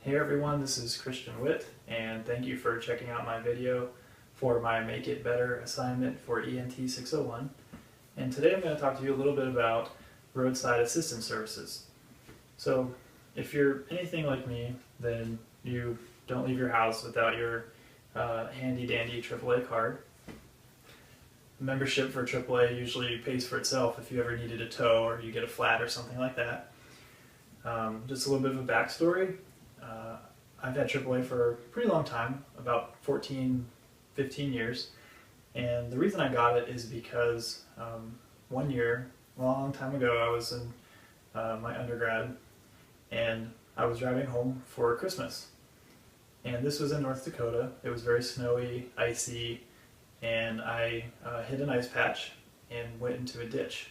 Hey everyone, this is Christian Witt, and thank you for checking out my video for my Make It Better assignment for ENT 601. And today I'm going to talk to you a little bit about roadside assistance services. So if you're anything like me, then you don't leave your house without your handy dandy AAA card. Membership for AAA usually pays for itself if you ever needed a tow or you get a flat or something like that. Just a little bit of a backstory. I've had AAA for a pretty long time, about 14, 15 years, and the reason I got it is because one year, a long time ago, I was in my undergrad, and I was driving home for Christmas. And this was in North Dakota. It was very snowy, icy, and I hit an ice patch and went into a ditch.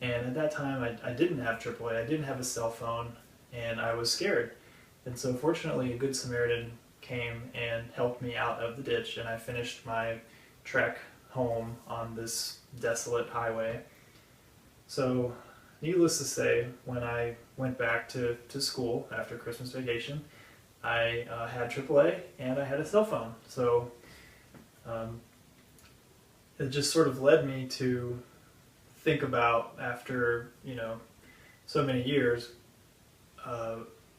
And at that time, I didn't have AAA, I didn't have a cell phone, and I was scared. And so fortunately, a Good Samaritan came and helped me out of the ditch, and I finished my trek home on this desolate highway. So needless to say, when I went back to school after Christmas vacation, I had AAA and I had a cell phone. So it just sort of led me to think about, after so many years,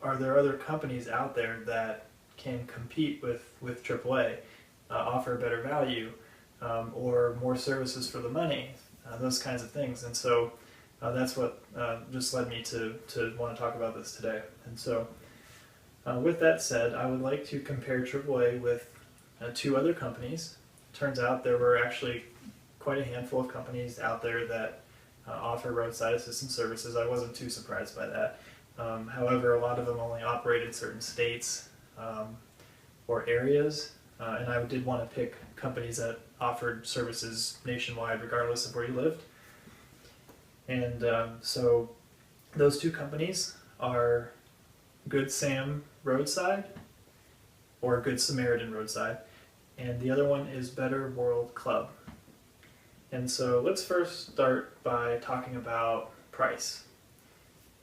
are there other companies out there that can compete with AAA, offer better value, or more services for the money, those kinds of things. And so that's what just led me to want to talk about this today. And so with that said, I would like to compare AAA with two other companies. Turns out there were actually quite a handful of companies out there that offer roadside assistance services. I wasn't too surprised by that. However, a lot of them only operate in certain states or areas, and I did want to pick companies that offered services nationwide regardless of where you lived. And so those two companies are Good Sam Roadside, or Good Samaritan Roadside, and the other one is Better World Club. And so let's first start by talking about price.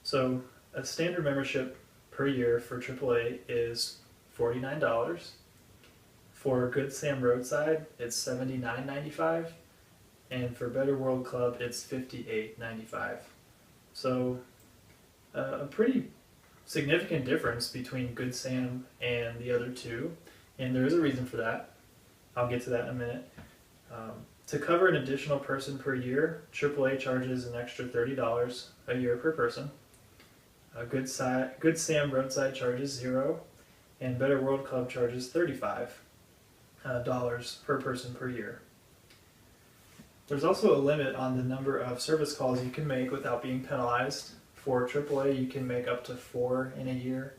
So a standard membership per year for AAA is $49. For Good Sam Roadside, it's $79.95, and for Better World Club, it's $58.95. So a pretty significant difference between Good Sam and the other two, and there is a reason for that. I'll get to that in a minute. To cover an additional person per year, AAA charges an extra $30 a year per person. Good Sam Roadside charges $0, and Better World Club charges $35 per person per year. There's also a limit on the number of service calls you can make without being penalized. For AAA, you can make up to 4 in a year.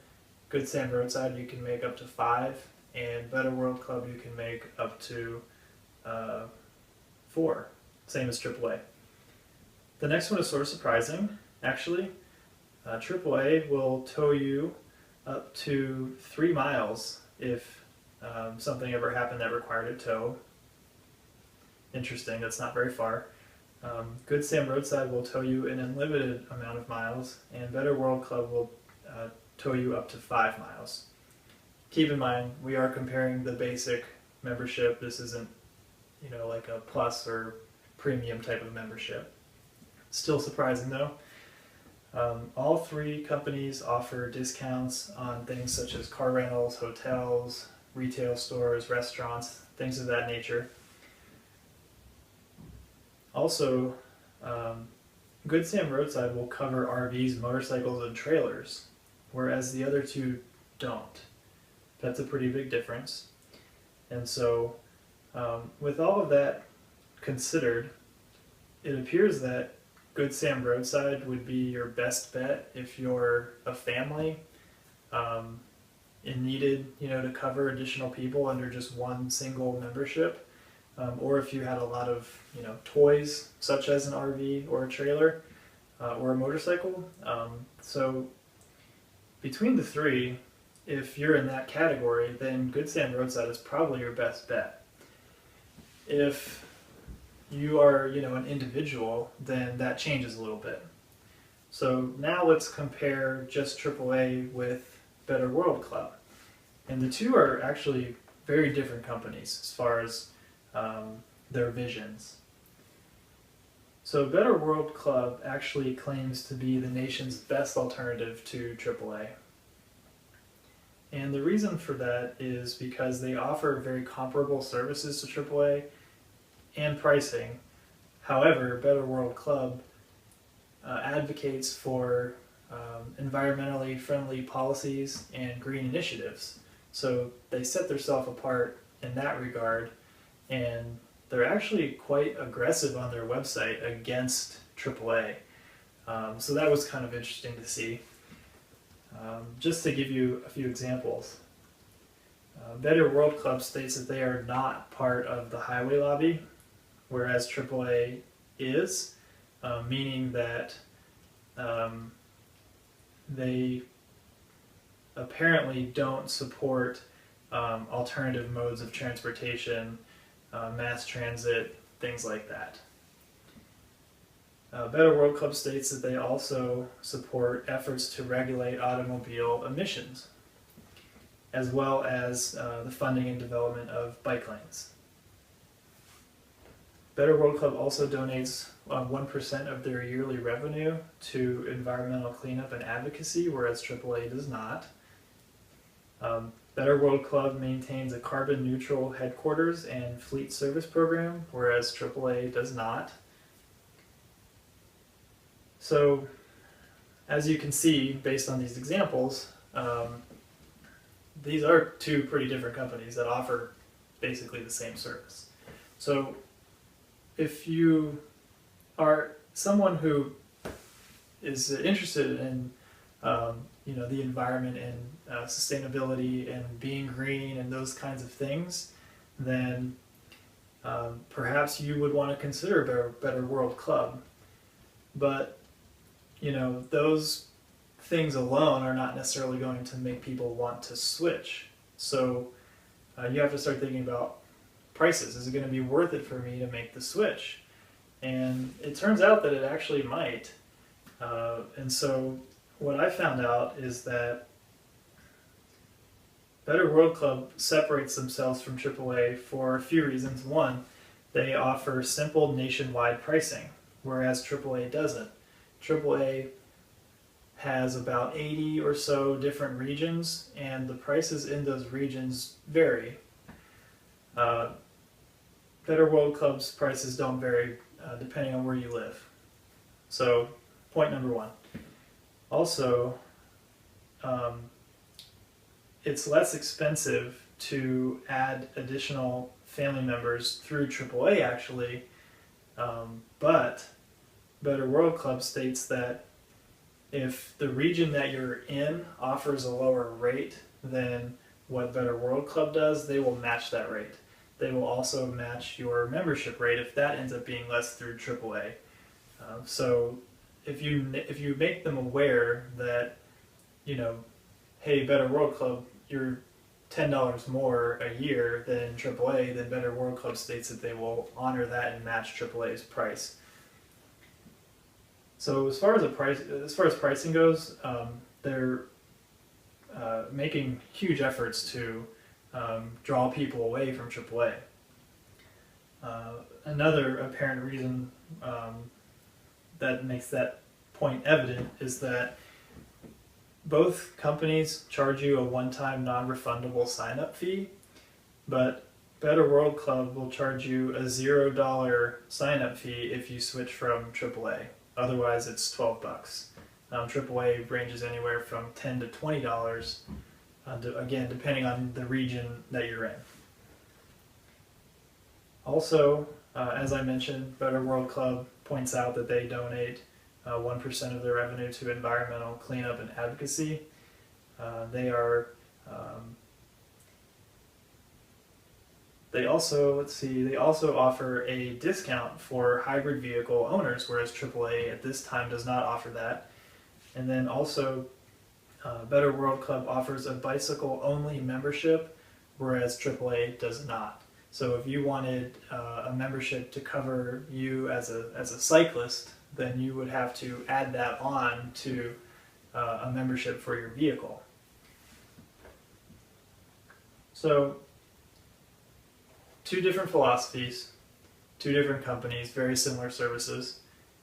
Good Sam Roadside, you can make up to 5, and Better World Club, you can make up to 4, same as AAA. The next one is sort of surprising, actually. AAA will tow you up to 3 miles if something ever happened that required a tow. Interesting, that's not very far. Good Sam Roadside will tow you an unlimited amount of miles, and Better World Club will tow you up to 5 miles. Keep in mind, we are comparing the basic membership. This isn't like a plus or premium type of membership. Still surprising though. All three companies offer discounts on things such as car rentals, hotels, retail stores, restaurants, things of that nature. Also, Good Sam Roadside will cover RVs, motorcycles, and trailers, whereas the other two don't. That's a pretty big difference. And so, with all of that considered, it appears that Good Sam Roadside would be your best bet if you're a family and needed, to cover additional people under just one single membership, or if you had a lot of, toys such as an RV or a trailer or a motorcycle. So between the three, if you're in that category, then Good Sam Roadside is probably your best bet. If you are, an individual, then that changes a little bit. So now let's compare just AAA with Better World Club. And the two are actually very different companies as far as their visions. So Better World Club actually claims to be the nation's best alternative to AAA. And the reason for that is because they offer very comparable services to AAA and pricing. However, Better World Club advocates for environmentally friendly policies and green initiatives. So they set themselves apart in that regard, and they're actually quite aggressive on their website against AAA. So that was kind of interesting to see. Just to give you a few examples, Better World Club states that they are not part of the highway lobby, whereas AAA is, meaning that they apparently don't support alternative modes of transportation, mass transit, things like that. Better World Club states that they also support efforts to regulate automobile emissions, as well as the funding and development of bike lanes. Better World Club also donates 1% of their yearly revenue to environmental cleanup and advocacy, whereas AAA does not. Better World Club maintains a carbon neutral headquarters and fleet service program, whereas AAA does not. So, as you can see, based on these examples, these are two pretty different companies that offer basically the same service. So, if you are someone who is interested in the environment and sustainability and being green and those kinds of things, then perhaps you would want to consider Better World Club. But those things alone are not necessarily going to make people want to switch. So you have to start thinking about prices. Is it going to be worth it for me to make the switch? And it turns out that it actually might. And so what I found out is that Better World Club separates themselves from AAA for a few reasons. One, they offer simple nationwide pricing, whereas AAA doesn't. AAA has about 80 or so different regions, and the prices in those regions vary. Better World Club's prices don't vary depending on where you live. So, point number one. Also, it's less expensive to add additional family members through AAA actually, but Better World Club states that if the region that you're in offers a lower rate than what Better World Club does, they will match that rate. They will also match your membership rate if that ends up being less through AAA. So if you make them aware that, hey, Better World Club, you're $10 more a year than AAA, then Better World Club states that they will honor that and match AAA's price. So as far as pricing goes, they're making huge efforts to draw people away from AAA. Another apparent reason that makes that point evident is that both companies charge you a one-time non-refundable sign-up fee, but Better World Club will charge you a $0 sign-up fee if you switch from AAA. Otherwise, it's $12. AAA ranges anywhere from $10 to $20, again, depending on the region that you're in. Also, as I mentioned, Better World Club points out that they donate 1% of their revenue to environmental cleanup and advocacy. They also offer a discount for hybrid vehicle owners, whereas AAA at this time does not offer that. And then also, Better World Club offers a bicycle-only membership, whereas AAA does not. So if you wanted a membership to cover you as a cyclist, then you would have to add that on to a membership for your vehicle. So, two different philosophies, two different companies, very similar services.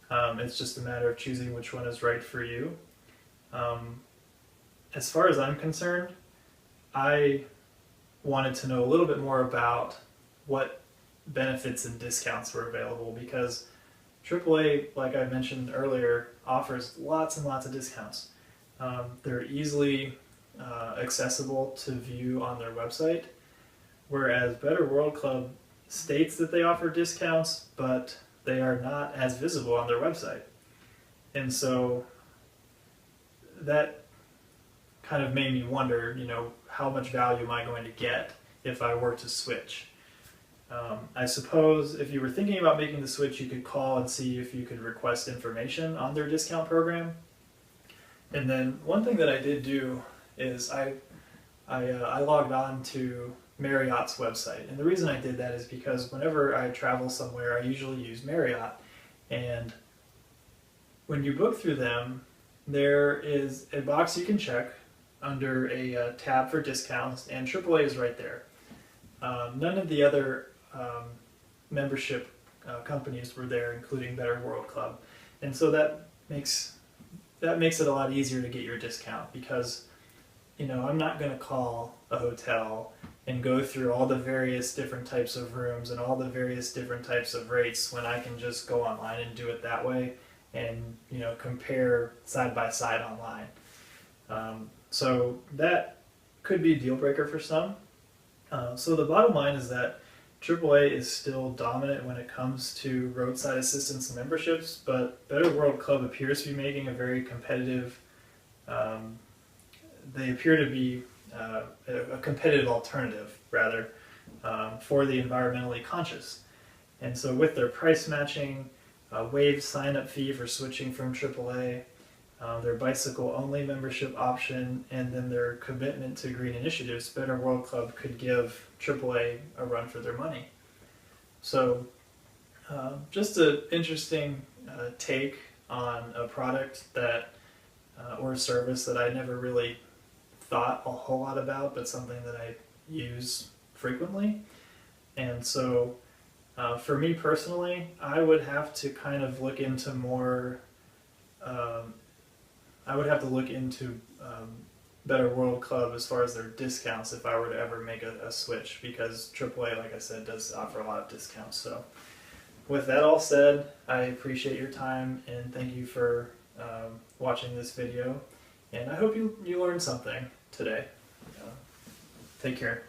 It's just a matter of choosing which one is right for you. As far as I'm concerned, I wanted to know a little bit more about what benefits and discounts were available, because AAA, like I mentioned earlier, offers lots and lots of discounts. They're easily accessible to view on their website, whereas Better World Club states that they offer discounts, but they are not as visible on their website. And so that kind of made me wonder, how much value am I going to get if I were to switch? I suppose if you were thinking about making the switch, you could call and see if you could request information on their discount program. And then one thing that I did do is I logged on to Marriott's website. And the reason I did that is because whenever I travel somewhere, I usually use Marriott. And when you book through them, there is a box you can check under a tab for discounts, and AAA is right there. None of the other membership companies were there, including Better World Club. And so that makes it a lot easier to get your discount, because I'm not going to call a hotel and go through all the various different types of rooms and all the various different types of rates when I can just go online and do it that way and compare side by side online. So that could be a deal breaker for some. So the bottom line is that AAA is still dominant when it comes to roadside assistance memberships, but Better World Club appears to be making a very competitive, they appear to be a competitive alternative, rather, for the environmentally conscious. And so with their price matching, waived sign-up fee for switching from AAA, their bicycle-only membership option, and then their commitment to green initiatives, Better World Club could give AAA a run for their money. So just an interesting take on a product that or a service that I never really thought a whole lot about, but something that I use frequently. And so for me personally, I would have to kind of look into more I would have to look into Better World Club as far as their discounts if I were to ever make a switch, because AAA, like I said, does offer a lot of discounts. So with that all said, I appreciate your time and thank you for watching this video, and I hope you learned something today. Take care.